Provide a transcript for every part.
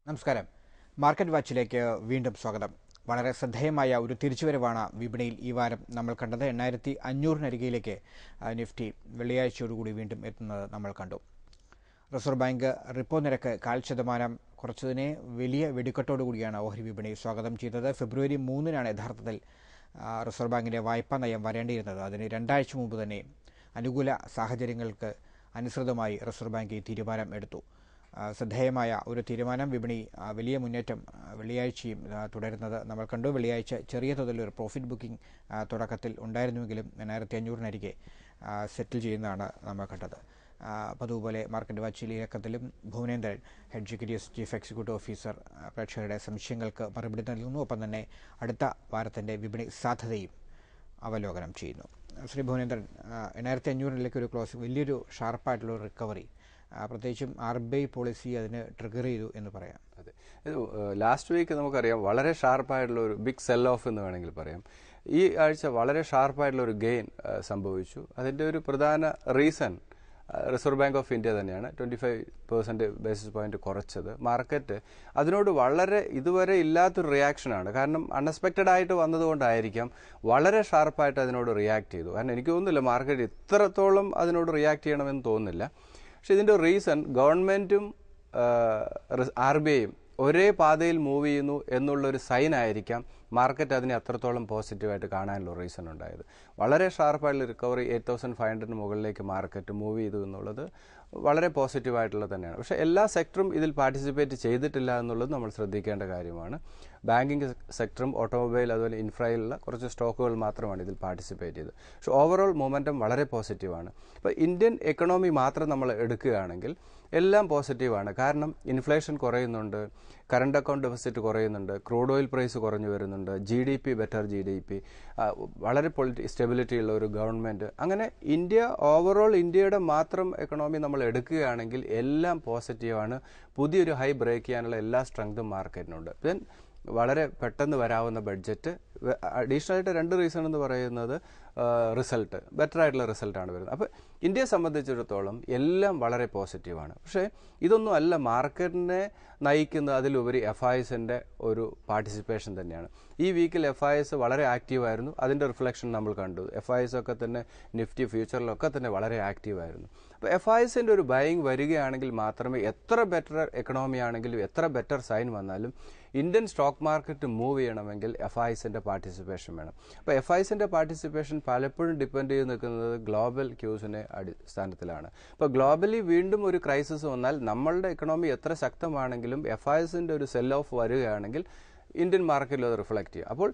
നമസ്കാരം. മാർക്കറ്റ് വാച്ചിലേക്ക് വീണ്ടും സ്വാഗതം. വളരെ ശ്രദ്ധേയമായ ഒരു തിരിച്ചുവരവാണ് വിപണിയിൽ ഈ വാരം നമ്മൾ കണ്ടത്. 8500-നരികയിലേക്ക് നിഫ്റ്റി വെള്ളിയാഴ്ചയോടുകൂടി വീണ്ടും എത്തുന്നത് നമ്മൾ കണ്ടു. റിസർവ് ബാങ്ക് റിപ്പോ നിരക്ക് 0.5% കുറച്ചതിനെ വലിയ വെടിക്കെട്ടോടുകൂടിയാണ് ഓഹരി വിപണി സ്വാഗതം ചെയ്തത്. ഫെബ്രുവരി 3-നാണ് യഥാർത്ഥത്തിൽ റിസർവ് ബാങ്കിൻ്റെ വായ്പാ നയം വരേണ്ടിയിരുന്നത്. അതിന് 2 ആഴ്ച മുമ്പ് തന്നെ അനുകൂല സാഹചര്യങ്ങൾക്ക് അനുസൃതമായി റിസർവ് ബാങ്ക് ഈ തീരുമാനം എടുത്തു. ശ്രദ്ധേയമായ ഒരു തീരുമാനം. വിപണി വലിയ മുന്നേറ്റം വെള്ളിയാഴ്ചയും തുടരുന്നത് നമ്മൾ കണ്ടു. വെള്ളിയാഴ്ച ചെറിയ തോതിലൊരു പ്രോഫിറ്റ് ബുക്കിംഗ് തുടക്കത്തിൽ ഉണ്ടായിരുന്നുവെങ്കിലും 8500-നരികെ സെറ്റിൽ ചെയ്യുന്നതാണ് നമ്മൾ കണ്ടത്. അതുപോലെ മാർക്കറ്റ് വാച്ചിലെ ഇലക്കത്തിലും Bhuvanendran, head executive chief executive officer, പ്രേക്ഷകരുടെ സംശയങ്ങൾക്ക് മറുപടി നൽകുന്നു. ഒപ്പം തന്നെ അടുത്ത വാരത്തിൻ്റെ വിപണി സാധ്യതയും അവലോകനം ചെയ്യുന്നു. ശ്രീ ഭുവനേന്ദ്രൻ, 8500-ലേക്ക് ഒരു ക്ലോസ്, വലിയൊരു ഷാർപ്പായിട്ടുള്ള റിക്കവറി, പ്രത്യേകിച്ചും RBI പോളിസി അതിന് ട്രിഗർ ചെയ്തു എന്ന് പറയാം. അതെ, ലാസ്റ്റ് വീക്ക് നമുക്കറിയാം വളരെ ഷാർപ്പായിട്ടുള്ള ഒരു ബിഗ് സെൽ ഓഫ് എന്ന് വേണമെങ്കിൽ പറയാം. ഈ ആഴ്ച വളരെ ഷാർപ്പായിട്ടുള്ള ഒരു ഗെയിൻ സംഭവിച്ചു. അതിൻ്റെ ഒരു പ്രധാന reason reserve bank of India തന്നെയാണ് 25% ബേസിസ് പോയിന്റ് കുറച്ചത്. മാർക്കറ്റ് അതിനോട് വളരെ ഇതുവരെ ഇല്ലാത്തൊരു റിയാക്ഷനാണ്. കാരണം അൺഎക്സ്പെക്റ്റഡ് ആയിട്ട് വന്നതുകൊണ്ടായിരിക്കാം വളരെ ഷാർപ്പായിട്ട് അതിനോട് റിയാക്ട് ചെയ്തു. കാരണം എനിക്ക് തോന്നുന്നില്ല മാർക്കറ്റ് ഇത്രത്തോളം അതിനോട് റിയാക്ട് ചെയ്യണമെന്ന് തോന്നുന്നില്ല. പക്ഷെ ഇതിൻ്റെ റീസൺ ഗവൺമെൻറ്റും RBIയും ഒരേ പാതയിൽ മൂവ് ചെയ്യുന്നു എന്നുള്ളൊരു സൈൻ ആയിരിക്കാം മാർക്കറ്റ് അതിനെ അത്രത്തോളം പോസിറ്റീവായിട്ട് കാണാനുള്ള റീസൺ ഉണ്ടായത്. വളരെ ഷാർപ്പായിട്ടുള്ള റിക്കവറി 8500 മുകളിലേക്ക് മാർക്കറ്റ് മൂവ് ചെയ്തു എന്നുള്ളത് വളരെ പോസിറ്റീവായിട്ടുള്ളത് തന്നെയാണ്. പക്ഷേ എല്ലാ സെക്ടറും ഇതിൽ പാർട്ടിസിപ്പേറ്റ് ചെയ്തിട്ടില്ല എന്നുള്ളത് നമ്മൾ ശ്രദ്ധിക്കേണ്ട കാര്യമാണ്. ബാങ്കിങ് സെക്ടറും ഓട്ടോമൊബൈൽ അതുപോലെ ഇൻഫ്രയിലുള്ള കുറച്ച് സ്റ്റോക്കുകൾ മാത്രമാണ് ഇതിൽ പാർട്ടിസിപ്പേറ്റ് ചെയ്തത്. പക്ഷേ ഓവറോൾ മൊമെൻറ്റം വളരെ പോസിറ്റീവാണ്. ഇപ്പോൾ ഇന്ത്യൻ എക്കണോമി മാത്രം നമ്മൾ എടുക്കുകയാണെങ്കിൽ എല്ലാം പോസിറ്റീവാണ്. കാരണം ഇൻഫ്ലേഷൻ കുറയുന്നുണ്ട്, കറണ്ട് അക്കൗണ്ട് ഡെഫിസിറ്റ് കുറയുന്നുണ്ട്, ക്രൂഡ് ഓയിൽ പ്രൈസ് കുറഞ്ഞു വരുന്നുണ്ട്, GDP ബെറ്റർ GDP, വളരെ സ്റ്റെബിലിറ്റി ഉള്ള ഒരു ഗവൺമെൻറ്. അങ്ങനെ ഓവറോൾ ഇന്ത്യയുടെ മാത്രം എക്കണോമി നമ്മൾ എടുക്കുകയാണെങ്കിൽ എല്ലാം പോസിറ്റീവാണ്. പുതിയൊരു ഹൈ ബ്രേക്ക് ചെയ്യാനുള്ള എല്ലാ സ്ട്രെങ്തും മാർക്കറ്റിനുണ്ട്. ദെൻ വളരെ പെട്ടെന്ന് വരാവുന്ന ബഡ്ജറ്റ്. അഡീഷണൽ ആയിട്ട് 2 റീസൺ എന്ന് പറയുന്നത് റിസൾട്ട്, ബെറ്റർ ആയിട്ടുള്ള റിസൾട്ടാണ് വരുന്നത്. അപ്പോൾ ഇന്ത്യയെ സംബന്ധിച്ചിടത്തോളം എല്ലാം വളരെ പോസിറ്റീവാണ്. പക്ഷേ ഇതൊന്നും അല്ല മാർക്കറ്റിനെ നയിക്കുന്നത്, അതിലുപരി FISൻ്റെ ഒരു പാർട്ടിസിപ്പേഷൻ തന്നെയാണ്. ഈ വീക്കിൽ FIS വളരെ ആക്റ്റീവായിരുന്നു. അതിൻ്റെ റിഫ്ലക്ഷൻ നമ്മൾ കണ്ടു. FIS ഒക്കെ തന്നെ നിഫ്റ്റി ഫ്യൂച്ചറിലൊക്കെ തന്നെ വളരെ ആക്റ്റീവായിരുന്നു. അപ്പോൾ FISൻ്റെ ഒരു ബൈയിങ് വരികയാണെങ്കിൽ മാത്രമേ എത്ര ബെറ്റർ എക്കണോമി ആണെങ്കിലും എത്ര ബെറ്റർ സൈൻ വന്നാലും ഇന്ത്യൻ സ്റ്റോക്ക് മാർക്കറ്റ് മൂവ് ചെയ്യണമെങ്കിൽ FISൻ്റെ പാർട്ടിസിപ്പേഷൻ വേണം. അപ്പോൾ FISൻ്റെ പാർട്ടിസിപ്പേഷൻ പലപ്പോഴും ഡിപ്പെൻഡ് ചെയ്ത് നിൽക്കുന്നത് ഗ്ലോബൽ ക്യൂസിനെ അടിസ്ഥാനത്തിലാണ്. ഇപ്പോൾ ഗ്ലോബലി വീണ്ടും ഒരു ക്രൈസിസ് വന്നാൽ നമ്മളുടെ എക്കണോമി എത്ര ശക്തമാണെങ്കിലും FISൻ്റെ ഒരു സെൽ ഓഫ് വരികയാണെങ്കിൽ ഇന്ത്യൻ മാർക്കറ്റിൽ അത് റിഫ്ലക്റ്റ് ചെയ്യും. അപ്പോൾ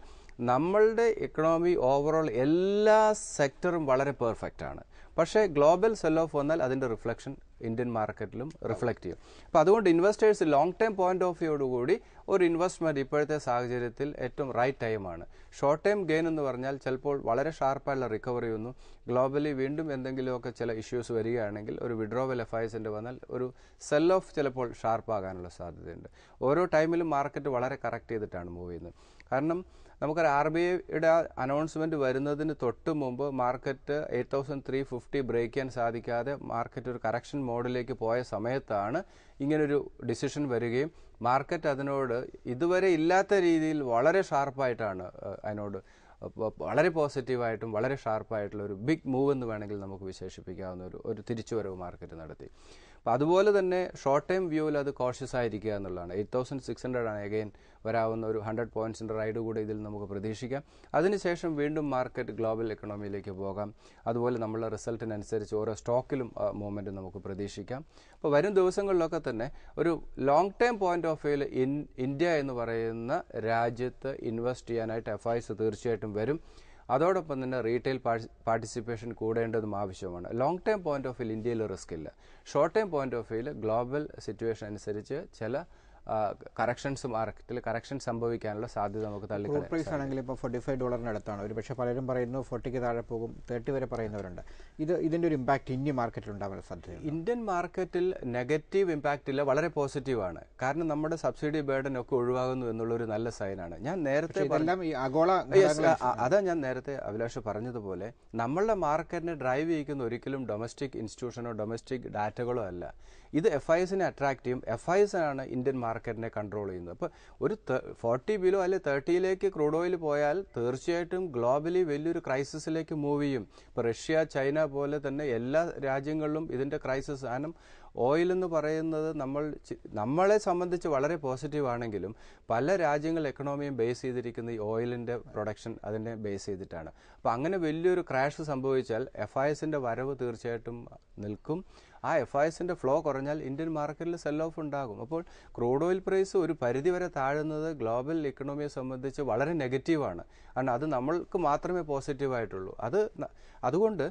നമ്മളുടെ എക്കണോമി ഓവറോൾ എല്ലാ സെക്ടറും വളരെ പെർഫെക്റ്റ് ആണ്. പക്ഷേ ഗ്ലോബൽ സെൽ ഓഫ് വന്നാൽ അതിൻ്റെ റിഫ്ലക്ഷൻ ഇന്ത്യൻ മാർക്കറ്റിലും റിഫ്ലക്റ്റ് ചെയ്യും. അപ്പോൾ അതുകൊണ്ട് investors long time point of വ്യൂയോടുകൂടി ഒരു ഇൻവെസ്റ്റ്മെൻറ്റ് ഇപ്പോഴത്തെ സാഹചര്യത്തിൽ ഏറ്റവും റൈറ്റ് ടൈമാണ്. ഷോർട്ട് ടൈം ഗെയിൻ എന്ന് പറഞ്ഞാൽ ചിലപ്പോൾ വളരെ ഷാർപ്പായുള്ള റിക്കവറി ഒന്നും ഗ്ലോബലി വീണ്ടും എന്തെങ്കിലുമൊക്കെ ചില ഇഷ്യൂസ് വരികയാണെങ്കിൽ ഒരു വിഡ്രോവൽ FISൻ്റെ വന്നാൽ ഒരു സെൽ ഓഫ് ചിലപ്പോൾ ഷാർപ്പാകാനുള്ള സാധ്യതയുണ്ട്. ഓരോ ടൈമിലും മാർക്കറ്റ് വളരെ കറക്റ്റ് ചെയ്തിട്ടാണ് മൂവ് ചെയ്യുന്നത്. കാരണം നമുക്കറിയാം RBIയുടെ അനൗൺസ്മെൻറ്റ് വരുന്നതിന് തൊട്ട് മുമ്പ് മാർക്കറ്റ് 8350 ബ്രേക്ക് ചെയ്യാൻ സാധിക്കാതെ മാർക്കറ്റ് ഒരു കറക്ഷൻ മോഡിലേക്ക് പോയ സമയത്താണ് ഇങ്ങനൊരു ഡിസിഷൻ വരികയും മാർക്കറ്റ് അതിനോട് ഇതുവരെ ഇല്ലാത്ത രീതിയിൽ വളരെ ഷാർപ്പായിട്ടാണ് അതിനോട് വളരെ പോസിറ്റീവായിട്ടും വളരെ ഷാർപ്പായിട്ടുള്ള ഒരു ബിഗ് മൂവ് എന്ന് വേണമെങ്കിൽ നമുക്ക് വിശേഷിപ്പിക്കാവുന്ന ഒരു തിരിച്ചുവരവ് മാർക്കറ്റ് നടത്തി. അപ്പോൾ അതുപോലെ തന്നെ ഷോർട്ട് ടൈം വ്യൂവിൽ അത് കോഷ്യസ് ആയിരിക്കുക എന്നുള്ളതാണ്. 8600 ആണ് അഗെയിൻ വരാവുന്ന ഒരു 100 പോയിന്റ്സിൻ്റെ റൈഡ് കൂടെ ഇതിൽ നമുക്ക് പ്രതീക്ഷിക്കാം. അതിനുശേഷം വീണ്ടും മാർക്കറ്റ് ഗ്ലോബൽ എക്കണോമിയിലേക്ക് പോകാം. അതുപോലെ നമ്മളുടെ റിസൾട്ടിനനുസരിച്ച് ഓരോ സ്റ്റോക്കിലും മൂവ്മെൻറ്റ് നമുക്ക് പ്രതീക്ഷിക്കാം. അപ്പോൾ വരും ദിവസങ്ങളിലൊക്കെ തന്നെ ഒരു ലോങ് ടൈം പോയിന്റ് ഓഫ് വ്യൂവിൽ ഇന്ത്യ എന്ന് പറയുന്ന രാജ്യത്ത് ഇൻവെസ്റ്റ് ചെയ്യാനായിട്ട് FIS തീർച്ചയായിട്ടും വരും. അതോടൊപ്പം തന്നെ റീറ്റെയിൽ പാർട്ടിസിപ്പേഷൻ കൂടേണ്ടതും ആവശ്യമാണ്. ലോങ് ടൈം പോയിന്റ് ഓഫ് വ്യൂവിൽ ഇന്ത്യയിൽ റിസ്ക് ഇല്ല. ഷോർട്ട് ടൈം പോയിന്റ് ഓഫ് വ്യൂവിൽ ഗ്ലോബൽ സിറ്റുവേഷൻ അനുസരിച്ച് ചില കറക്ഷൻസ് മാർക്കറ്റിൽ കറക്ഷൻ സംഭവിക്കാനുള്ള സാധ്യത നമുക്ക് ക്രൂഡ് പ്രൈസ് ആണെങ്കിൽ ഇപ്പോൾ $45 അടുത്താണ്. ഒരു പക്ഷേ പലരും പറയുന്നു 40 താഴെ പോകും, 30 വരെ പറയുന്നവരുണ്ട്. ഇതിൻ്റെ ഒരു ഇമ്പാക്ട് ഇന്ത്യൻ മാർക്കറ്റിൽ ഉണ്ടാവാൻ സാധ്യത? ഇന്ത്യൻ മാർക്കറ്റിൽ നെഗറ്റീവ് ഇമ്പാക്റ്റ് ഇല്ല, വളരെ പോസിറ്റീവാണ്. കാരണം നമ്മുടെ സബ്സിഡി ബേർഡൻ ഒക്കെ ഒഴിവാകുന്നു എന്നുള്ളൊരു നല്ല സൈനാണ്. ഞാൻ നേരത്തെ അതാ ഞാൻ നേരത്തെ അഭിലാഷ് പറഞ്ഞതുപോലെ നമ്മളുടെ മാർക്കറ്റിനെ ഡ്രൈവ് ചെയ്യിക്കുന്ന ഒരിക്കലും ഡൊമസ്റ്റിക് ഇൻസ്റ്റിറ്റ്യൂഷനോ ഡൊമസ്റ്റിക് ഡാറ്റകളോ അല്ല. ഇത് FISനെ അട്രാക്ട് ചെയ്യും. FIS ആണ് ഇന്ത്യൻ മാർക്കറ്റിനെ കൺട്രോൾ ചെയ്യുന്നത്. അപ്പോൾ ഒരു 40 ബിലോ അല്ലെങ്കിൽ 30യിലേക്ക് ക്രൂഡ് ഓയിൽ പോയാൽ തീർച്ചയായിട്ടും ഗ്ലോബലി വലിയൊരു ക്രൈസിസിലേക്ക് മൂവ് ചെയ്യും. ഇപ്പോൾ റഷ്യ, ചൈന പോലെ തന്നെ എല്ലാ രാജ്യങ്ങളിലും ഇതിൻ്റെ ക്രൈസിസ്. കാരണം ഓയിൽ എന്ന് പറയുന്നത് നമ്മളെ സംബന്ധിച്ച് വളരെ പോസിറ്റീവ് ആണെങ്കിലും പല രാജ്യങ്ങൾ എക്കണോമിയും ബേസ് ചെയ്തിരിക്കുന്ന ഈ ഓയിലിൻ്റെ പ്രൊഡക്ഷൻ അതിനെ ബേസ് ചെയ്തിട്ടാണ്. അപ്പോൾ അങ്ങനെ വലിയൊരു ക്രാഷ് സംഭവിച്ചാൽ FISൻ്റെ വരവ് തീർച്ചയായിട്ടും നിൽക്കും. ആ FISൻ്റെ ഫ്ലോ കുറഞ്ഞാൽ ഇന്ത്യൻ മാർക്കറ്റിൽ സെൽ ഓഫ് ഉണ്ടാകും. അപ്പോൾ ക്രൂഡ് ഓയിൽ പ്രൈസ് ഒരു പരിധിവരെ താഴുന്നത് ഗ്ലോബൽ ഇക്കണോമിയെ സംബന്ധിച്ച് വളരെ നെഗറ്റീവാണ്. കാരണം അത് നമ്മൾക്ക് മാത്രമേ പോസിറ്റീവായിട്ടുള്ളൂ. അതുകൊണ്ട്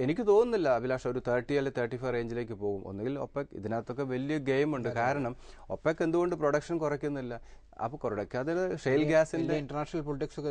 എനിക്ക് തോന്നുന്നില്ല അഭിലാഷ് ഒരു 30 അല്ലെങ്കിൽ 35 റേഞ്ചിലേക്ക് പോകും. ഒന്നുകിൽ ഒപെക്, ഇതിനകത്തൊക്കെ വലിയ ഗെയിമുണ്ട്. കാരണം ഒപെക് എന്തുകൊണ്ട് പ്രൊഡക്ഷൻ കുറയ്ക്കുന്നില്ല? അപ്പോൾ കുറയ്ക്കാതെ ഷെയിൽ ഗ്യാസിന്റെ ഇന്റർനാഷണൽ പൊളിറ്റിക്സ്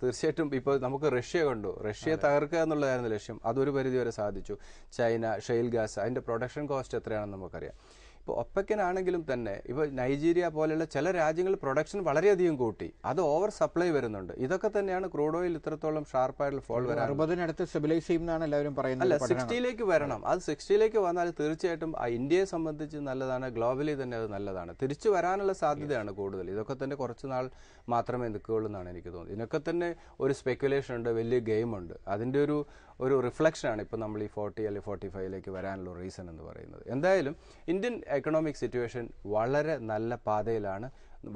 തീർച്ചയായിട്ടും ഇപ്പോൾ നമുക്ക് റഷ്യ കണ്ടു. റഷ്യ തകർക്കുക എന്നുള്ളതായിരുന്നു ലക്ഷ്യം. അതൊരു പരിധി വരെ സാധിച്ചു. ചൈന, ഷെയിൽ ഗ്യാസ്, അതിന്റെ പ്രൊഡക്ഷൻ കോസ്റ്റ് എത്രയാണെന്ന് നമുക്കറിയാം. ഇപ്പോൾ ഒപ്പക്കിനാണെങ്കിലും തന്നെ ഇപ്പോൾ നൈജീരിയ പോലെയുള്ള ചില രാജ്യങ്ങൾ പ്രൊഡക്ഷൻ വളരെയധികം കൂട്ടി. അത് ഓവർ സപ്ലൈ വരുന്നുണ്ട്. ഇതൊക്കെ തന്നെയാണ് ക്രൂഡ് ഓയിൽ ഇത്രത്തോളം ഷാർപ്പായിട്ടുള്ള ഫോൾ വരാൻ. 60-നടുത്ത് സ്റ്റെബിലൈസ് ചെയ്യുമെന്നാണ് എല്ലാവരും പറയുന്നത്. അല്ല, 60ലേക്ക് വരണം. അത് 60ലേക്ക് വന്നാൽ തീർച്ചയായിട്ടും ഇന്ത്യയെ സംബന്ധിച്ച് നല്ലതാണ്, ഗ്ലോബലി തന്നെ അത് നല്ലതാണ്. തിരിച്ചു വരാനുള്ള സാധ്യതയാണ് കൂടുതൽ. ഇതൊക്കെ തന്നെ കുറച്ച് നാൾ മാത്രമേ നിൽക്കുകയുള്ളൂ എന്നാണ് എനിക്ക് തോന്നുന്നത്. ഇതിനൊക്കെ തന്നെ ഒരു സ്പെക്കുലേഷൻ ഉണ്ട്, വലിയ ഗെയിമുണ്ട്. അതിൻ്റെ ഒരു റിഫ്ലക്ഷനാണ് ഇപ്പോൾ നമ്മൾ ഈ 40 അല്ലെങ്കിൽ 45ലേക്ക് വരാനുള്ള റീസൺ എന്ന് പറയുന്നത്. എന്തായാലും ഇന്ത്യൻ എക്കണോമിക് സിറ്റുവേഷൻ വളരെ നല്ല പാതയിലാണ്.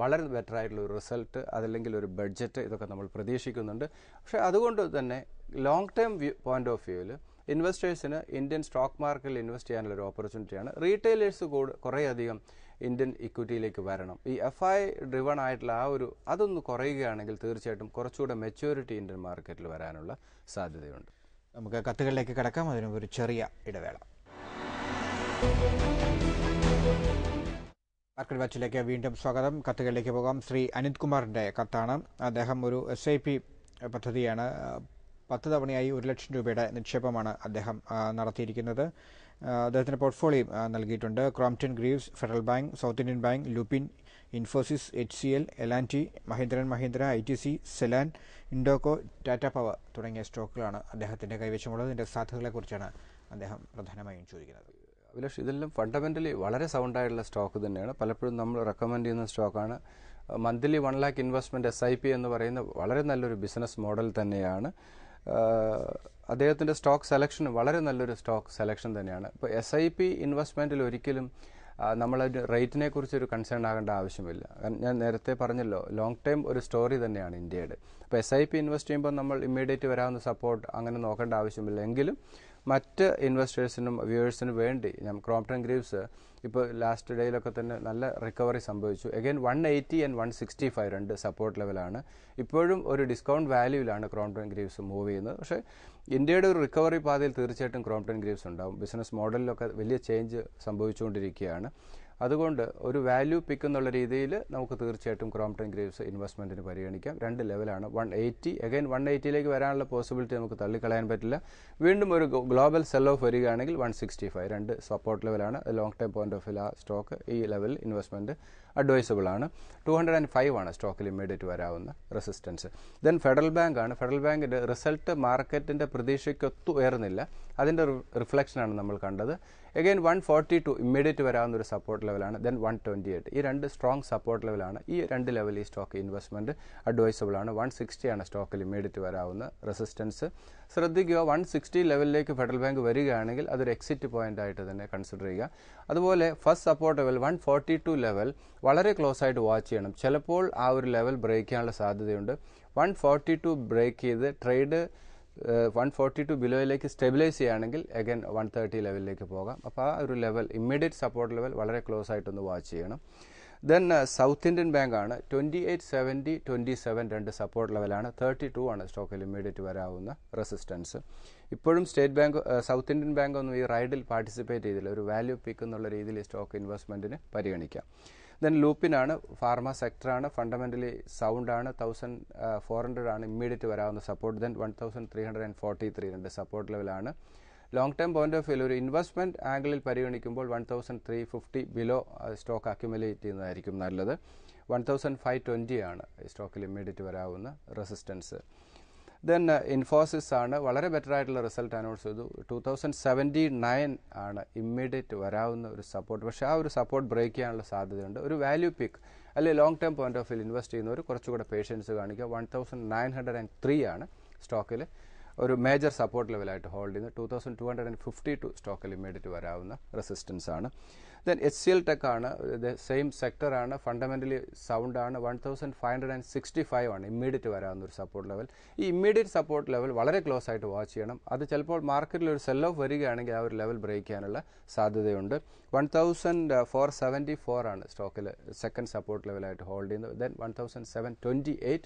വളരെ ബെറ്റർ ആയിട്ടുള്ള ഒരു റിസൾട്ട്, അതല്ലെങ്കിൽ ഒരു ബഡ്ജറ്റ്, ഇതൊക്കെ നമ്മൾ പ്രതീക്ഷിക്കുന്നുണ്ട്. പക്ഷേ അതുകൊണ്ട് തന്നെ ലോങ് ടേം പോയിന്റ് ഓഫ് വ്യൂവിൽ ഇൻവെസ്റ്റേഴ്സിന് ഇന്ത്യൻ സ്റ്റോക്ക് മാർക്കറ്റിൽ ഇൻവെസ്റ്റ് ചെയ്യാനുള്ള ഒരു ഓപ്പർച്യൂണിറ്റിയാണ്. റീറ്റെയിലേഴ്സ് കുറേയധികം ഇന്ത്യൻ ഇക്വിറ്റിയിലേക്ക് വരണം. ഈ FI ഡ്രിവൺ ആയിട്ടുള്ള അതൊന്ന് കുറയുകയാണെങ്കിൽ തീർച്ചയായിട്ടും കുറച്ചുകൂടെ മെച്യൂരിറ്റി ഇന്ത്യൻ മാർക്കറ്റിൽ വരാനുള്ള സാധ്യതയുണ്ട്. നമുക്ക് കത്തുകളിലേക്ക് കിടക്കാം. അതിന് ഒരു ചെറിയ ഇടവേള. മാർക്കറ്റ് വാച്ചിലേക്ക് വീണ്ടും സ്വാഗതം. കത്തുകളിലേക്ക് പോകാം. ശ്രീ അനിത് കുമാറിൻ്റെ കത്താണ്. അദ്ദേഹം ഒരു SIP പദ്ധതിയാണ്. 10 തവണയായി 1 ലക്ഷം രൂപയുടെ നിക്ഷേപമാണ് അദ്ദേഹം നടത്തിയിരിക്കുന്നത്. അദ്ദേഹത്തിന് പോർട്ട്ഫോളിയോ നൽകിയിട്ടുണ്ട്. Crompton Greaves, Federal Bank, South Indian Bank, Lupin, Infosys, HCL, എലാൻറ്റി, മഹീന്ദ്ര, ITC, സെലാൻ, ഇൻഡോക്കോ, ടാറ്റ പവർ തുടങ്ങിയ സ്റ്റോക്കുകളാണ് അദ്ദേഹത്തിൻ്റെ കൈവശമുള്ളത്. ഇതിൻ്റെ സാധ്യതകളെക്കുറിച്ചാണ് അദ്ദേഹം പ്രധാനമായും ചോദിക്കുന്നത്. അഭിലാഷ്, ഇതെല്ലാം ഫണ്ടമെൻ്റലി വളരെ സൗണ്ടായിട്ടുള്ള സ്റ്റോക്ക് തന്നെയാണ്. പലപ്പോഴും നമ്മൾ റെക്കമെൻഡ് ചെയ്യുന്ന സ്റ്റോക്കാണ്. മന്ത്ലി 1 lakh ഇൻവെസ്റ്റ്മെൻറ്റ് SIP എന്ന് പറയുന്ന വളരെ നല്ലൊരു ബിസിനസ് മോഡൽ തന്നെയാണ്. അദ്ദേഹത്തിൻ്റെ സ്റ്റോക്ക് സെലക്ഷൻ വളരെ നല്ലൊരു സ്റ്റോക്ക് സെലക്ഷൻ തന്നെയാണ്. ഇപ്പോൾ SIP ഇൻവെസ്റ്റ്മെൻറ്റിൽ ഒരിക്കലും നമ്മളതിൻ്റെ റേറ്റിനെ കുറിച്ചൊരു കൺസേൺ ആകേണ്ട ആവശ്യമില്ല. ഞാൻ നേരത്തെ പറഞ്ഞല്ലോ, ലോങ് ടൈം ഒരു സ്റ്റോറി തന്നെയാണ് ഇന്ത്യയുടെ. അപ്പോൾ SIP ഇൻവെസ്റ്റ് ചെയ്യുമ്പോൾ നമ്മൾ ഇമ്മീഡിയറ്റ് വരാവുന്ന സപ്പോർട്ട് അങ്ങനെ നോക്കേണ്ട ആവശ്യമില്ല. എങ്കിലും മറ്റ് ഇൻവെസ്റ്റേഴ്സിനും വ്യൂവേഴ്സിനും വേണ്ടി ഞാൻ ക്രോംപ്റ്റൺ ഗ്രീവ്സ് ഇപ്പോൾ ലാസ്റ്റ് ഡേയിലൊക്കെ തന്നെ നല്ല റിക്കവറി സംഭവിച്ചു. അഗൈൻ 180 and 165 രണ്ട് സപ്പോർട്ട് ലെവലാണ്. ഇപ്പോഴും ഒരു ഡിസ്കൗണ്ട് വാല്യൂവിലാണ് ക്രോംപ്റ്റൺ ഗ്രീവ്സ് മൂവ് ചെയ്യുന്നത്. പക്ഷേ ഇന്ത്യയുടെ ഒരു റിക്കവറി പാതയിൽ തീർച്ചയായിട്ടും ക്രോംപ്റ്റൺ ഗ്രീവ്സ് ഉണ്ടാവും. ബിസിനസ് മോഡലിലൊക്കെ വലിയ ചേഞ്ച് സംഭവിച്ചുകൊണ്ടിരിക്കുകയാണ്. അതുകൊണ്ട് ഒരു വാല്യൂ പിക്ക് എന്നുള്ള രീതിയിൽ നമുക്ക് തീർച്ചയായിട്ടും ക്രോംപ്റ്റൺ ഗ്രീവ്സ് ഇൻവെസ്റ്റ്മെൻറ്റിന് പരിഗണിക്കാം. 2 ലെവലാണ്. 180 അഗൈൻ 180ലേക്ക് വരാനുള്ള പോസിബിലിറ്റി നമുക്ക് തള്ളിക്കളയാൻ പറ്റില്ല. വീണ്ടും ഒരു ഗ്ലോബൽ സെൽ ഓഫ് വരികയാണെങ്കിൽ 165 രണ്ട് സപ്പോർട്ട് ലെവലാണ്. Long time point of view ആ സ്റ്റോക്ക് ഈ ലെവലിൽ ഇൻവെസ്റ്റ്മെൻറ്റ് അഡ്വൈസബിൾ ആണ്. 205 ആണ് സ്റ്റോക്കിൽ ഇമ്മീഡിയറ്റ് വരാവുന്ന റെസിസ്റ്റൻസ്. ദെൻ ഫെഡറൽ ബാങ്ക് ആണ്. ഫെഡറൽ ബാങ്കിൻ്റെ റിസൾട്ട് മാർക്കറ്റിൻ്റെ പ്രതീക്ഷയ്ക്കൊത്തു ഉയർന്നില്ല. അതിൻ്റെ റിഫ്ലക്ഷനാണ് നമ്മൾ കണ്ടത്. അഗൈൻ 142 ഇമ്മീഡിയറ്റ് വരാവുന്ന ഒരു സപ്പോർട്ട് ലെവലാണ്. ദെൻ 128 ഈ രണ്ട് സ്ട്രോങ് സപ്പോർട്ട് ലെവലാണ്. ഈ 2 ലെവൽ ഈ സ്റ്റോക്ക് ഇൻവെസ്റ്റ്മെൻറ്റ് അഡ്വൈസബിൾ ആണ്. 160 ആണ് സ്റ്റോക്കിൽ ഇമ്മീഡിയറ്റ് വരാവുന്ന റെസിസ്റ്റൻസ്. ശ്രദ്ധിക്കുക, 160 ലെവലിലേക്ക് ഫെഡറൽ ബാങ്ക് വരികയാണെങ്കിൽ അതൊരു എക്സിറ്റ് പോയിന്റ് ആയിട്ട് തന്നെ കൺസിഡർ ചെയ്യുക. അതുപോലെ ഫസ്റ്റ് സപ്പോർട്ട് ലെവൽ 142 ലെവൽ വളരെ ക്ലോസ് ആയിട്ട് വാച്ച് ചെയ്യണം. ചിലപ്പോൾ ആ ഒരു ലെവൽ ബ്രേക്ക് ചെയ്യാനുള്ള സാധ്യതയുണ്ട്. 142 ബ്രേക്ക് ചെയ്ത് ട്രേഡ് 142 ബിലോയിലേക്ക് സ്റ്റെബിലൈസ് ചെയ്യുകയാണെങ്കിൽ അഗൈൻ 130 ലെവലിലേക്ക് പോകാം. അപ്പോൾ ആ ഒരു ലെവൽ ഇമ്മീഡിയറ്റ് സപ്പോർട്ട് ലെവൽ വളരെ ക്ലോസ് ആയിട്ടൊന്ന് വാച്ച് ചെയ്യണം. ദെൻ സൗത്ത് ഇന്ത്യൻ ബാങ്ക് ആണ്. 2870 27 രണ്ട് സപ്പോർട്ട് ലെവലാണ്. 32 ആണ് സ്റ്റോക്കിൽ ഇമ്മീഡിയറ്റ് വരാവുന്ന റെസിസ്റ്റൻസ്. ഇപ്പോഴും state bank South Indian bank ഒന്നും ഈ റൈഡിൽ പാർട്ടിസിപ്പേറ്റ് ചെയ്തില്ല. ഒരു വാല്യൂ പിക്ക് എന്നുള്ള രീതിയിൽ സ്റ്റോക്ക് ഇൻവെസ്റ്റ്മെൻറ്റിന് പരിഗണിക്കാം. ദെൻ ലൂപ്പിനാണ്, ഫാർമ സെക്ടറാണ്, ഫണ്ടമെൻ്റലി സൗണ്ടാണ്, 1400 ആണ് ഇമ്മീഡിയറ്റ് വരാവുന്ന സപ്പോർട്ട്. ദെൻ 1343 രണ്ട് സപ്പോർട്ട് ലെവലാണ്. Long term point of view ഒരു ഇൻവെസ്റ്റ്മെൻറ്റ് ആംഗിളിൽ പരിഗണിക്കുമ്പോൾ 1350 ബിലോ സ്റ്റോക്ക് അക്യുമുലേറ്റ് ചെയ്യുന്നതായിരിക്കും നല്ലത്. 1520 ആണ് ഈ സ്റ്റോക്കിൽ ഇമ്മീഡിയറ്റ് വരാവുന്ന റെസിസ്റ്റൻസ്. ദെൻ ഇൻഫോസിസ് ആണ്, വളരെ ബെറ്റർ ആയിട്ടുള്ള റിസൾട്ട് അനൗൺസ് ചെയ്തു. 2079 ആണ് ഇമ്മീഡിയറ്റ് വരാവുന്ന ഒരു സപ്പോർട്ട്. പക്ഷേ ആ ഒരു സപ്പോർട്ട് ബ്രേക്ക് ചെയ്യാനുള്ള സാധ്യതയുണ്ട്. ഒരു വാല്യൂ പിക്ക് അല്ലെങ്കിൽ long term point of view invest ചെയ്യുന്നവർ കുറച്ചുകൂടെ പേഷ്യൻസ് കാണിക്കുക. 1903 ആണ് സ്റ്റോക്കിൽ ഒരു മേജർ സപ്പോർട്ട് ലെവലായിട്ട് ഹോൾഡ് ചെയ്യുന്നത്. 2252 സ്റ്റോക്കിൽ ഇമ്മീഡിയറ്റ് വരാവുന്ന റെസിസ്റ്റൻസ് ആണ്. ദെൻ HCL ടെക് ആണ്, സെയിം സെക്ടറാണ്, ഫണ്ടമെൻ്റലി സൗണ്ടാണ്. 1565 ആണ് ഇമ്മീഡിയറ്റ് വരാവുന്ന ഒരു സപ്പോർട്ട് ലെവൽ. ഈ ഇമ്മീഡിയറ്റ് സപ്പോർട്ട് ലെവൽ വളരെ ക്ലോസ് ആയിട്ട് വാച്ച് ചെയ്യണം. അത് ചിലപ്പോൾ മാർക്കറ്റിൽ ഒരു സെൽ ഓഫ് വരികയാണെങ്കിൽ ആ ഒരു ലെവൽ ബ്രേക്ക് ചെയ്യാനുള്ള സാധ്യതയുണ്ട്. 1474 ആണ് സ്റ്റോക്കിൽ സെക്കൻഡ് സപ്പോർട്ട് ലെവലായിട്ട് ഹോൾഡ് ചെയ്യുന്നത്. ദെൻ 1728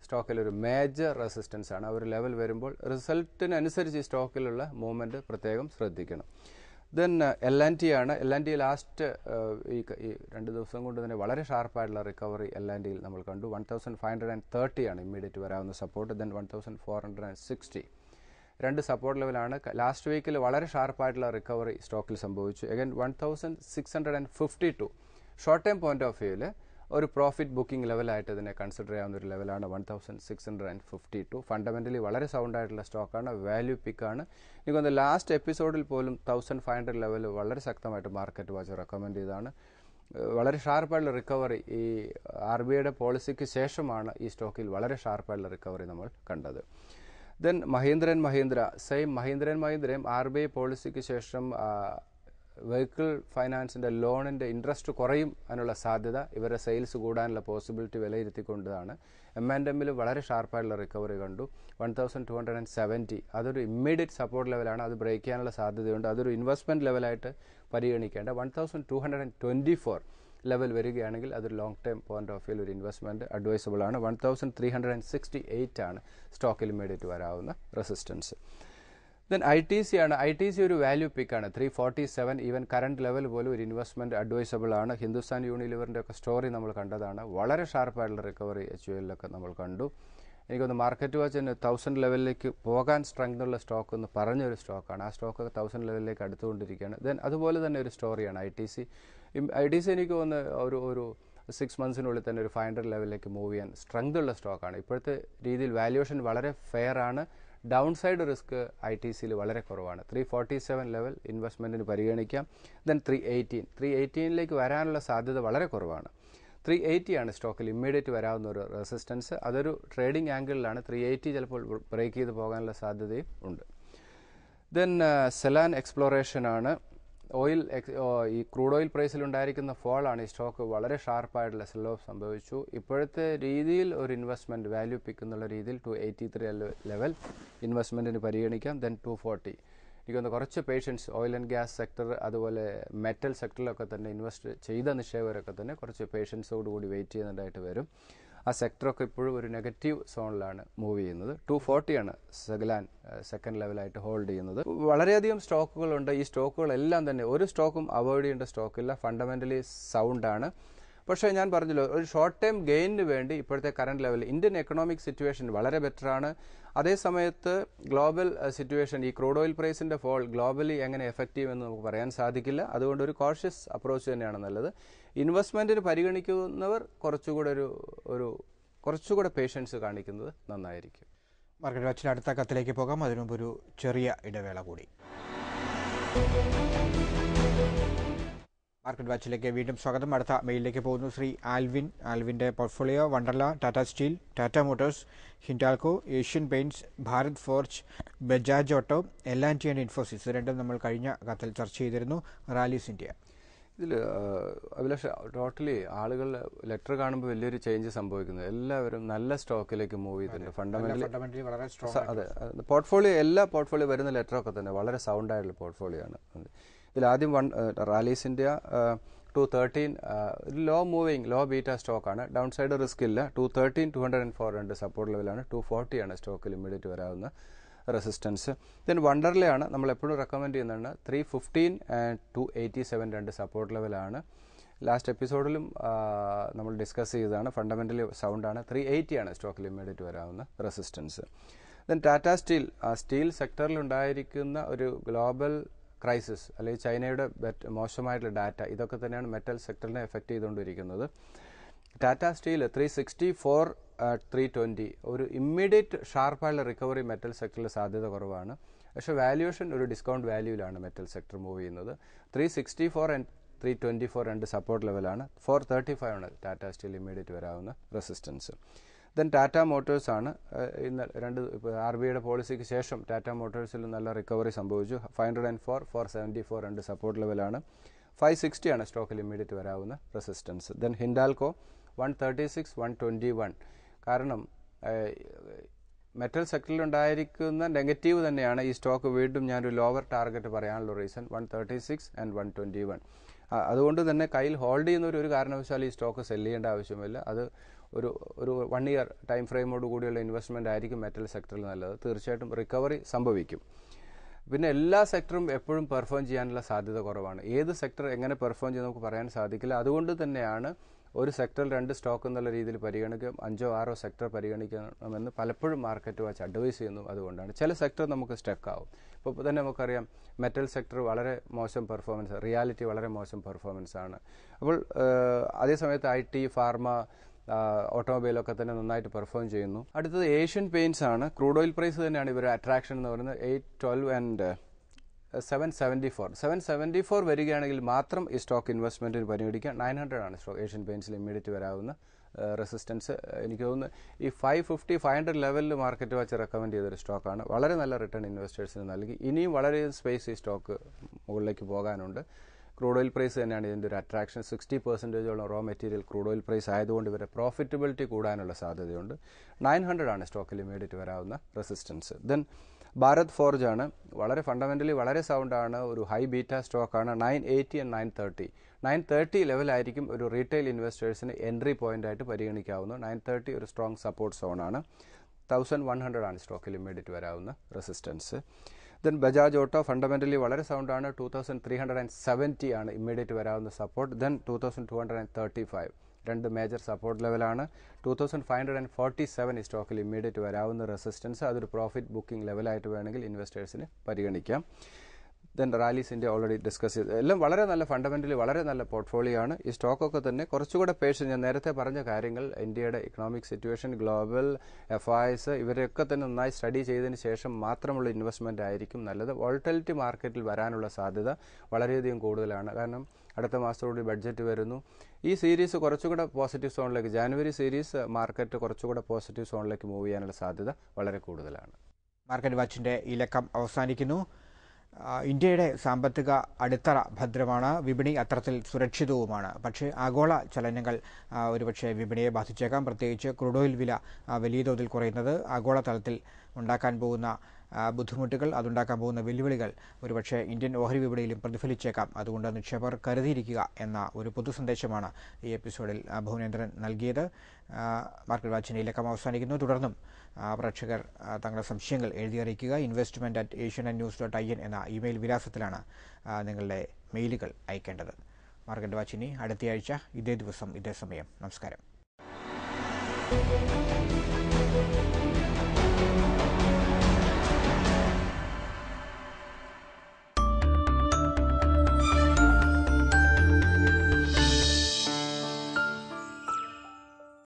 സ്റ്റോക്കിൽ ഒരു മേജർ റെസിസ്റ്റൻസ് ആണ്. ആ ഒരു ലെവൽ വരുമ്പോൾ റിസൾട്ടിനനുസരിച്ച് ഈ സ്റ്റോക്കിലുള്ള മൂവ്മെൻറ്റ് പ്രത്യേകം ശ്രദ്ധിക്കണം. ദെൻ L&T ആണ്. L&T ലാസ്റ്റ് ഈ 2 ദിവസം കൊണ്ട് തന്നെ വളരെ ഷാർപ്പായിട്ടുള്ള റിക്കവറി L&Tയിൽ നമ്മൾ കണ്ടു. 1530 ആണ് ഇമ്മീഡിയറ്റ് വരാവുന്ന സപ്പോർട്ട്. ദെൻ 1460 രണ്ട് സപ്പോർട്ട് ലെവലാണ്. ലാസ്റ്റ് വീക്കിൽ വളരെ ഷാർപ്പായിട്ടുള്ള റിക്കവറി സ്റ്റോക്കിൽ സംഭവിച്ചു. Again 1652 short time point of വ്യൂവിൽ ഒരു പ്രോഫിറ്റ് ബുക്കിംഗ് ലെവലായിട്ട് ഇതിനെ കൺസിഡർ ചെയ്യാവുന്ന ഒരു ലെവലാണ് 1652. ഫണ്ടമെൻ്റലി വളരെ സൗണ്ടായിട്ടുള്ള സ്റ്റോക്കാണ്, വാല്യൂ പിക്കാണ്. എനിക്കൊന്ന് ലാസ്റ്റ് എപ്പിസോഡിൽ പോലും 1500 ലെവൽ വളരെ ശക്തമായിട്ട് മാർക്കറ്റ് വാച്ച് റെക്കമെൻഡ് ചെയ്താണ്. വളരെ ഷാർപ്പായിട്ടുള്ള റിക്കവറി ഈ RBIയുടെ പോളിസിക്ക് ശേഷമാണ് ഈ സ്റ്റോക്കിൽ വളരെ ഷാർപ്പായിട്ടുള്ള റിക്കവറി നമ്മൾ കണ്ടത്. ദെൻ മഹീന്ദ്ര സെയിം മഹീന്ദ്രയും RBI പോളിസിക്ക് ശേഷം വെഹിക്കിൾ ഫൈനാൻസിൻ്റെ ലോണിൻ്റെ ഇൻട്രസ്റ്റ് കുറയും അതിനുള്ള സാധ്യത, ഇവരുടെ സെയിൽസ് കൂടാനുള്ള പോസിബിലിറ്റി വിലയിരുത്തിക്കൊണ്ടതാണ്. M&Mൽ വളരെ ഷാർപ്പായിട്ടുള്ള റിക്കവറി കണ്ടു. 1270 അതൊരു ഇമ്മീഡിയറ്റ് സപ്പോർട്ട് ലെവലാണ്. അത് ബ്രേക്ക് ചെയ്യാനുള്ള സാധ്യതയുണ്ട്. അതൊരു ഇൻവെസ്റ്റ്മെൻറ്റ് ലെവലായിട്ട് പരിഗണിക്കേണ്ട. 1224 ലെവൽ വരികയാണെങ്കിൽ അതൊരു long term point of view ഒരു ഇൻവെസ്റ്റ്മെൻറ്റ് അഡ്വൈസബിൾ ആണ്. 1368 ആണ് സ്റ്റോക്കിൽ ഇമ്മീഡിയറ്റ് വരാവുന്ന റെസിസ്റ്റൻസ്. ദെൻ ITC ആണ്. ITC ഒരു വാല്യൂ പിക്കാണ്. 347 ഈവൻ കറണ്ട് ലെവൽ പോലും ഒരു ഇൻവെസ്റ്റ്മെൻറ്റ് അഡ്വൈസബിൾ ആണ്. ഹിന്ദുസ്ഥാൻ യൂണിലിവറിൻ്റെ ഒക്കെ സ്റ്റോറി നമ്മൾ കണ്ടതാണ്. വളരെ ഷാർപ്പായിട്ടുള്ള റിക്കവറി HULലൊക്കെ നമ്മൾ കണ്ടു. എനിക്കൊന്ന് മാർക്കറ്റ് വാച്ചിന് 1000 ലെവലിലേക്ക് പോകാൻ സ്ട്രെങ്ത് ഉള്ള സ്റ്റോക്ക് എന്ന് പറഞ്ഞൊരു സ്റ്റോക്കാണ്. ആ സ്റ്റോക്ക് 1000 ലെവലിലേക്ക് അടുത്തുകൊണ്ടിരിക്കുകയാണ്. ദെൻ അതുപോലെ തന്നെ ഒരു സ്റ്റോറിയാണ് ITC. എനിക്ക് തോന്നുന്നു ഒരു 6 മന്ത്സിനുള്ളിൽ തന്നെ ഒരു 500 ലെവലിലേക്ക് മൂവ് ചെയ്യാൻ സ്ട്രെങ്ത് ഉള്ള സ്റ്റോക്കാണ്. ഇപ്പോഴത്തെ രീതിയിൽ വാല്യുവേഷൻ വളരെ ഫെയർ ആണ്. ഡൗൺ സൈഡ് റിസ്ക് ITCയിൽ വളരെ കുറവാണ്. 347 ലെവൽ ഇൻവെസ്റ്റ്മെൻറ്റിന് പരിഗണിക്കാം. ദെൻ 318ലേക്ക് വരാനുള്ള സാധ്യത വളരെ കുറവാണ്. 380 ആണ് സ്റ്റോക്കിൽ ഇമ്മീഡിയറ്റ് വരാവുന്ന ഒരു റെസിസ്റ്റൻസ്. അതൊരു ട്രേഡിംഗ് ആംഗിളിലാണ്. 380 ചിലപ്പോൾ ബ്രേക്ക് ചെയ്ത് പോകാനുള്ള സാധ്യതയും ഉണ്ട്. ദെൻ സെലാൻ എക്സ്പ്ലോറേഷൻ ആണ്. ഈ ക്രൂഡ് ഓയിൽ പ്രൈസിൽ ഉണ്ടായിരിക്കുന്ന ഫോളാണ് ഈ സ്റ്റോക്ക് വളരെ ഷാർപ്പായിട്ടുള്ള സെൽ ഓഫ് സംഭവിച്ചു. ഇപ്പോഴത്തെ രീതിയിൽ ഒരു ഇൻവെസ്റ്റ്മെൻറ്റ് വാല്യൂ പിക്ക് എന്നുള്ള രീതിയിൽ 283 ലെവൽ ഇൻവെസ്റ്റ്മെൻറ്റിന് പരിഗണിക്കാം. ദെൻ 240 എനിക്കൊന്ന് കുറച്ച് patience oil and gas sector അതുപോലെ മെറ്റൽ സെക്ടറിലൊക്കെ തന്നെ ഇൻവെസ്റ്റ് ചെയ്ത നിക്ഷേപകരൊക്കെ തന്നെ കുറച്ച് പേഷ്യൻസോടുകൂടി വെയിറ്റ് ചെയ്യുന്നതായിട്ട് വരും. ആ സെക്ടറൊക്കെ ഇപ്പോഴും ഒരു നെഗറ്റീവ് സോണിലാണ് മൂവ് ചെയ്യുന്നത്. 240 ആണ് സെഗ്ലാൻ സെക്കൻഡ് ലെവലായിട്ട് ഹോൾഡ് ചെയ്യുന്നത്. വളരെയധികം സ്റ്റോക്കുകളുണ്ട്. ഈ സ്റ്റോക്കുകളെല്ലാം തന്നെ ഒരു സ്റ്റോക്കും അവോയ്ഡ് ചെയ്യേണ്ട സ്റ്റോക്കില്ല. ഫണ്ടമെൻ്റലി സൗണ്ടാണ്. പക്ഷേ ഞാൻ പറഞ്ഞല്ലോ, ഒരു ഷോർട്ട് ടൈം ഗെയിനിന് വേണ്ടി ഇപ്പോഴത്തെ കറണ്ട് ലെവലിൽ ഇന്ത്യൻ എക്കണോമിക് സിറ്റുവേഷൻ വളരെ ബെറ്ററാണ്. അതേസമയത്ത് ഗ്ലോബൽ സിറ്റുവേഷൻ ഈ ക്രൂഡ് ഓയിൽ പ്രൈസിൻ്റെ ഫോൾ ഗ്ലോബലി എങ്ങനെ എഫക്റ്റ് ചെയ്യുമെന്ന് നമുക്ക് പറയാൻ സാധിക്കില്ല. അതുകൊണ്ട് ഒരു കോഷ്യസ് അപ്രോച്ച് തന്നെയാണ് നല്ലത്. ഇൻവെസ്റ്റ്മെൻറ്റിന് പരിഗണിക്കുന്നവർ കുറച്ചുകൂടെ പേഷ്യൻസ് കാണിക്കുന്നത് നന്നായിരിക്കും. മാർക്കറ്റ് വാച്ചിലെ അടുത്ത കത്തിലേക്ക് പോകാം. അതിനുമുമ്പ് ഒരു ചെറിയ ഇടവേള കൂടി. മാർക്കറ്റ് വാച്ചിലേക്ക് വീണ്ടും സ്വാഗതം. അടുത്ത മെയിലിലേക്ക് പോകുന്നു. ശ്രീ ആൽവിൻ്റെ portfolio Wonderla, Tata Steel, Tata Motors, Hindalco, Asian Paints, Bharat Forge, Bajaj Auto, L&T and Infosys. ഇത് രണ്ടും നമ്മൾ കഴിഞ്ഞ കത്തിൽ ചർച്ച ചെയ്തിരുന്നു. റാലീസ് ഇന്ത്യ. ഇതിൽ അഭിലാഷ് ടോട്ടലി ആളുകൾ ലെറ്റർ കാണുമ്പോൾ വലിയൊരു ചേഞ്ച് സംഭവിക്കുന്നത്. എല്ലാവരും നല്ല സ്റ്റോക്കിലേക്ക് മൂവ് ചെയ്തിട്ടുണ്ട്. ഫണ്ടമെന്റലി വളരെ സ്ട്രോങ്. അതെ, എല്ലാ പോർട്ട്ഫോളിയോ വരുന്ന ലെറ്ററൊക്കെ തന്നെ വളരെ സൗണ്ട് ആയിട്ടുള്ള പോർട്ട്ഫോളിയോ ആണ്. ഇതിലാദ്യം റാലീസ് ഇന്ത്യ 213 ലോ ബീറ്റ സ്റ്റോക്കാണ്. ഡൗൺ സൈഡ് റിസ്ക് ഇല്ല. 213, 204 രണ്ട് സപ്പോർട്ട് ലെവലാണ്. 240 ആണ് സ്റ്റോക്കിൽ ഇമ്മീഡിയറ്റ് വരാവുന്ന റെസിസ്റ്റൻസ്. ദെൻ വണ്ടർലയാണ് നമ്മൾ എപ്പോഴും റെക്കമെൻഡ് ചെയ്യുന്നതാണ്. 315 ആൻഡ് 287 രണ്ട് സപ്പോർട്ട് ലെവലാണ്. ലാസ്റ്റ് എപ്പിസോഡിലും നമ്മൾ ഡിസ്കസ് ചെയ്തതാണ്. ഫണ്ടമെൻ്റലി സൗണ്ടാണ്. 380 ആണ് സ്റ്റോക്കിൽ ഇമ്മീഡിയറ്റ് വരാവുന്ന resistance. Then Tata steel, steel സെക്ടറിൽ ഉണ്ടായിരിക്കുന്ന ഒരു ഗ്ലോബൽ ക്രൈസിസ് അല്ലെങ്കിൽ ചൈനയുടെ മോശമായിട്ടുള്ള ഡാറ്റ, ഇതൊക്കെ തന്നെയാണ് മെറ്റൽ സെക്ടറിനെ എഫക്റ്റ് ചെയ്തുകൊണ്ടിരിക്കുന്നത്. ടാറ്റ സ്റ്റീൽ 364 320 ഒരു ഇമ്മീഡിയറ്റ് ഷാർപ്പായുള്ള റിക്കവറി മെറ്റൽ സെക്ടറിൽ സാധ്യത കുറവാണ്. പക്ഷേ വാല്യുവേഷൻ ഒരു ഡിസ്കൗണ്ട് വാല്യൂവിലാണ് മെറ്റൽ സെക്ടർ മൂവ് ചെയ്യുന്നത്. 364 ആൻഡ് 324 രണ്ട് സപ്പോർട്ട് ലെവലാണ്. 435 ആണ് ടാറ്റ സ്റ്റീൽ ഇമ്മീഡിയറ്റ് വരാവുന്ന റെസിസ്റ്റൻസ്. ദെൻ ടാറ്റ മോട്ടോഴ്സ് ആണ്. ഇന്ന് RBIയുടെ പോളിസിക്ക് ശേഷം ടാറ്റ മോട്ടോഴ്സിൽ നല്ല റിക്കവറി സംഭവിച്ചു. 504 474 രണ്ട് സപ്പോർട്ട് ലെവലാണ്. 560 ആണ് സ്റ്റോക്കിൽ ഇമ്മീഡിയറ്റ് വരാവുന്ന റെസിസ്റ്റൻസ്. ദെൻ ഹിൻഡാൽകോ 136 121. കാരണം മെറ്റൽ സെക്ടറിൽ ഉണ്ടായിരിക്കുന്ന നെഗറ്റീവ് തന്നെയാണ് ഈ സ്റ്റോക്ക് വീണ്ടും ഞാനൊരു ലോവർ ടാർഗറ്റ് പറയാനുള്ള റീസൺ 136 ആൻഡ് 121. അതുകൊണ്ട് തന്നെ കയ്യിൽ ഹോൾഡ് ചെയ്യുന്നവർ ഒരു കാരണവശാലും ഈ സ്റ്റോക്ക് സെല്ല് ചെയ്യേണ്ട ആവശ്യമില്ല. അത് ഒരു 1 ഇയർ ടൈം ഫ്രെയിമോട് കൂടിയുള്ള ഇൻവെസ്റ്റ്മെൻ്റ് ആയിരിക്കും മെറ്റൽ സെക്ടറിൽ നല്ലത്. തീർച്ചയായിട്ടും റിക്കവറി സംഭവിക്കും. പിന്നെ എല്ലാ സെക്ടറും എപ്പോഴും പെർഫോം ചെയ്യാനുള്ള സാധ്യത കുറവാണ്. ഏത് സെക്ടർ എങ്ങനെ പെർഫോം ചെയ്യുന്ന നമുക്ക് പറയാൻ സാധിക്കില്ല. അതുകൊണ്ട് തന്നെയാണ് ഒരു സെക്ടറിൽ 2 സ്റ്റോക്ക് എന്നുള്ള രീതിയിൽ പരിഗണിക്കും, 5 6 സെക്ടർ പരിഗണിക്കണമെന്ന് പലപ്പോഴും മാർക്കറ്റ് വാച്ച് അഡ്വൈസ് ചെയ്യുന്നു. അതുകൊണ്ടാണ് ചില സെക്ടർ നമുക്ക് സ്റ്റക്ക് ആവും. ഇപ്പോൾ തന്നെ നമുക്കറിയാം മെറ്റൽ സെക്ടർ വളരെ മോശം പെർഫോമൻസ്, റിയാലിറ്റി വളരെ മോശം പെർഫോമൻസ് ആണ്. അപ്പോൾ അതേസമയത്ത് IT, ഫാർമ, ഓട്ടോമൊബൈലൊക്കെ തന്നെ നന്നായിട്ട് പെർഫോം ചെയ്യുന്നു. അടുത്തത് ഏഷ്യൻ പെയിൻറ്റ്സ് ആണ്. ക്രൂഡ് ഓയിൽ പ്രൈസ് തന്നെയാണ് ഇവരുടെ അട്രാക്ഷൻ എന്ന് പറയുന്നത്. 812 ആൻഡ് 774 വരികയാണെങ്കിൽ മാത്രം ഈ സ്റ്റോക്ക് ഇൻവെസ്റ്റ്മെൻറ്റിന് പരിഗണിക്കാം. 900 ആണ് സ്റ്റോക്ക് ഏഷ്യൻ പെയിൻറ്റ്സിൽ ഇമ്മീഡിയറ്റ് വരാവുന്ന റെസിസ്റ്റൻസ്. എനിക്ക് തോന്നുന്നു ഈ 550 500 ലെവലിൽ മാർക്കറ്റ് വാച്ച് റെക്കമെൻഡ് ചെയ്തൊരു സ്റ്റോക്കാണ്. വളരെ നല്ല റിട്ടേൺ ഇൻവെസ്റ്റേഴ്സിന് നൽകി. ഇനിയും വളരെ സ്പേസ് ഈ സ്റ്റോക്ക് മുകളിലേക്ക് പോകാനുണ്ട്. ക്രൂഡ് ഓയിൽ പ്രൈസ് തന്നെയാണ് ഇതിൻ്റെ ഒരു attraction. 60% raw material crude oil price ആയതുകൊണ്ട് ഇവരുടെ പ്രോഫിറ്റബിലിറ്റി കൂടാനുള്ള സാധ്യതയുണ്ട്. 900 ആണ് സ്റ്റോക്കിൽ ഇമ്മീഡിയറ്റ് വരാവുന്ന റെസിസ്റ്റൻസ്. ദെൻ ഭാരത് ഫോർജ് ആണ്. വളരെ ഫണ്ടമെൻ്റലി വളരെ സൗണ്ടാണ്. ഒരു ഹൈ ബീറ്റ സ്റ്റോക്കാണ്. 980 ആൻഡ് 930. 930 ലെവലായിരിക്കും ഒരു റീറ്റെയിൽ ഇൻവെസ്റ്റേഴ്സിന് എൻട്രി പോയിന്റ് ആയിട്ട് പരിഗണിക്കാവുന്നു. 930 ഒരു സ്ട്രോങ് സപ്പോർട്ട് സോണാണ്. 1100 ആണ് സ്റ്റോക്കിൽ ഇമ്മീഡിയറ്റ് വരാവുന്ന resistance. Then Bajaj auto fundamentally വളരെ സൗണ്ടാണ്. 2370 ആണ് ഇമ്മീഡിയറ്റ് വരാവുന്ന സപ്പോർട്ട്. ദെൻ 2235 രണ്ട് മേജർ സപ്പോർട്ട് ലെവലാണ്. 2547 ഈ സ്റ്റോക്കിൽ ഇമ്മീഡിയറ്റ് വരാവുന്ന റെസിസ്റ്റൻസ്. അതൊരു പ്രോഫിറ്റ് ബുക്കിംഗ് ലെവലായിട്ട് വേണമെങ്കിൽ ഇൻവെസ്റ്റേഴ്സിന് പരിഗണിക്കാം. Then rallies India already discuss ചെയ്ത് എല്ലാം വളരെ നല്ല ഫണ്ടമെൻ്റലി വളരെ നല്ല പോർട്ട്ഫോളിയോ ആണ്. ഈ സ്റ്റോക്കൊക്കെ തന്നെ കുറച്ചുകൂടെ പേഴ്സ് ഞാൻ നേരത്തെ പറഞ്ഞ കാര്യങ്ങൾ, ഇന്ത്യയുടെ ഇക്കണോമിക് സിറ്റുവേഷൻ, ഗ്ലോബൽ അഫയേഴ്സ്, ഇവരെയൊക്കെ തന്നെ നന്നായി സ്റ്റഡി ചെയ്തതിന് ശേഷം മാത്രമുള്ള ഇൻവെസ്റ്റ്മെൻ്റ് ആയിരിക്കും നല്ലത്. വോളറ്റിലിറ്റി മാർക്കറ്റിൽ വരാനുള്ള സാധ്യത വളരെയധികം കൂടുതലാണ്. കാരണം അടുത്ത മാസത്തോടുകൂടി ബഡ്ജറ്റ് വരുന്നു. ഈ സീരീസ് കുറച്ചുകൂടെ പോസിറ്റീവ് സോണിലേക്ക്, ജാനുവരി സീരീസ് മാർക്കറ്റ് കുറച്ചുകൂടെ പോസിറ്റീവ് സോണിലേക്ക് മൂവ് ചെയ്യാനുള്ള സാധ്യത വളരെ കൂടുതലാണ്. മാർക്കറ്റ് വാച്ചിൻ്റെ ഈ ലക്കം അവസാനിക്കുന്നു. ഇന്ത്യയുടെ സാമ്പത്തിക അടിത്തറ ഭദ്രമാണ്, വിപണി അത്തരത്തിൽ സുരക്ഷിതവുമാണ്. പക്ഷേ ആഗോള ചലനങ്ങൾ ഒരുപക്ഷെ വിപണിയെ ബാധിച്ചേക്കാം. പ്രത്യേകിച്ച് ക്രൂഡ് ഓയിൽ വില വലിയ തോതിൽ കുറയുന്നത് ആഗോള തലത്തിൽ ഉണ്ടാക്കാൻ പോകുന്ന ബുദ്ധിമുട്ടുകൾ, അതുണ്ടാക്കാൻ പോകുന്ന വെല്ലുവിളികൾ ഒരുപക്ഷെ ഇന്ത്യൻ ഓഹരി വിപണിയിലും പ്രതിഫലിച്ചേക്കാം. അതുകൊണ്ട് നിക്ഷേപകർ കരുതിയിരിക്കുക എന്ന ഒരു പൊതു സന്ദേശമാണ് ഈ എപ്പിസോഡിൽ ഭുവനേന്ദ്രൻ നൽകിയത്. മാർക്കറ്റ് വാച്ചിൻ്റെ ഈ ലക്കം അവസാനിക്കുന്നു. തുടർന്നും പ്രേക്ഷകർ തങ്ങളുടെ സംശയങ്ങൾ എഴുതി അറിയിക്കുക. investment@asiannews.in എന്ന ഇമെയിൽ വിലാസത്തിലാണ് നിങ്ങളുടെ മെയിലുകൾ അയക്കേണ്ടത്. മാർക്കറ്റ് വാച്ചിനി അടുത്തയാഴ്ച ഇതേ ദിവസം ഇതേ സമയം. നമസ്കാരം.